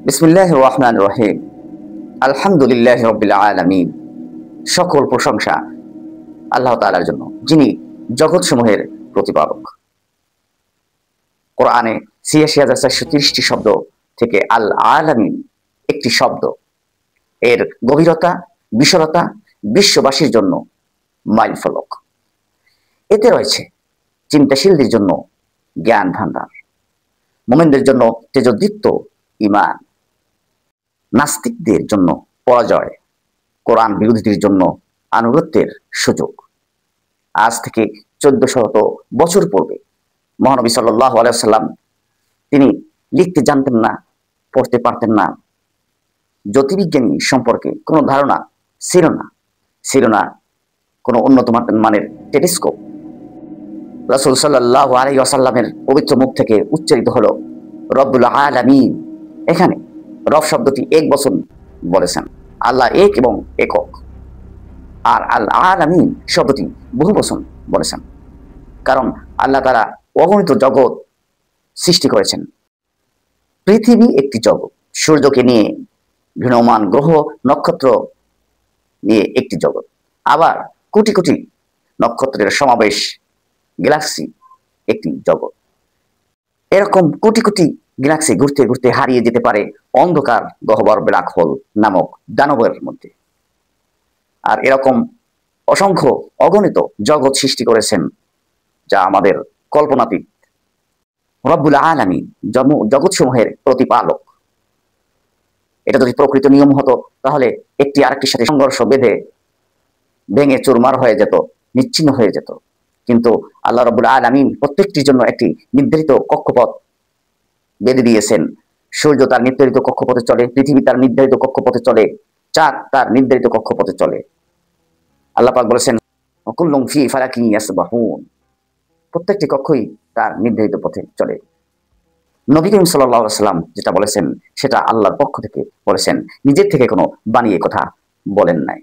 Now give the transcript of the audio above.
বিসমিল্লাহির রহমানির রহিম। আলহামদুলিল্লাহি রাব্বিল আলামিন। সকল প্রশংসা আল্লাহ তাআলার জন্য, যিনি জগৎসমূহের প্রতিপালক। কোরআনে ৮৬,৪৩০টি শব্দ থেকে আল আলামিন একটি শব্দ। এর গভীরতা, বিশালতা বিশ্ববাসীর জন্য মাইলফলক। এতে রয়েছে চিন্তাশীলদের জন্য জ্ঞান ভান্ডার, মুমিনদের জন্য তেজোদীপ্ত ঈমান, নাস্তিকদের জন্য পরাজয়, কোরআন বিরোধীদের জন্য আনুগত্যের সুযোগ। আজ থেকে ১৪০০ বছর পূর্বে মহানবী সাল্লাল্লাহু আলাইহি ওয়াসাল্লাম, তিনি লিখতে জানতেন না, পড়তে পারতেন না। জ্যোতির্বিজ্ঞানী সম্পর্কে কোনো ধারণা ছিল না কোনো উন্নত মানের টেলিস্কোপ। রাসূল সাল্লাল্লাহু আলাইহি ওয়াসাল্লামের পবিত্র মুখ থেকে উচ্চারিত হলো রব্বুল আলামিন। এখানে রব শব্দটি এক বচন বলেছেন, আল্লাহ এক এবং একক। আর আল আলামিন শব্দটি বহু বচন বলেছেন, কারণ আল্লাহ তাআলা অগণিত জগৎ সৃষ্টি করেছেন। পৃথিবী একটি জগৎ, সূর্যকে নিয়ে ঘূর্ণমান গ্রহ নক্ষত্র নিয়ে একটি জগৎ, আবার কোটি কোটি নক্ষত্রের সমাবেশ গ্যালাক্সি একটি জগৎ। এরকম কোটি কোটি গ্যালাক্সি ঘুরতে ঘুরতে হারিয়ে যেতে পারে অন্ধকার গহ্বর ব্ল্যাক হোল নামক দানবের মধ্যে। আর এরকম অসংখ্য অগণিত জগৎ সৃষ্টি করেছেন যা আমাদের কল্পনাতীত। রব্বুল আলামিন জগৎসমূহের প্রতিপালক। এটা যদি প্রকৃত নিয়ম হতো, তাহলে একটি আরেকটির সাথে সংঘর্ষ বেঁধে ভেঙে চুরমার হয়ে যেত, নিচ্ছিন্ন হয়ে যেত। কিন্তু আল্লাহ রব্বুল আলামিন প্রত্যেকটির জন্য একটি নির্ধারিত কক্ষপথ বেঁধে দিয়েছেন। সূর্য তার নির্ধারিত কক্ষপথে চলে, পৃথিবী তার নির্ধারিত কক্ষপথে চলে, চাঁদ তার নির্ধারিত কক্ষপথে চলে। আল্লাহ পাক বলেছেন, কুল্লুম ফি ফালাকিন ইয়াসবাহুন। প্রত্যেকটি কক্ষই তার নির্ধারিত পথে চলে। নবী করিম সাল্লাল্লাহু আলাইহি ওয়াসাল্লাম যেটা বলেছেন, সেটা আল্লাহর পক্ষ থেকে বলেছেন, নিজের থেকে কোনো বানিয়ে কথা বলেন নাই।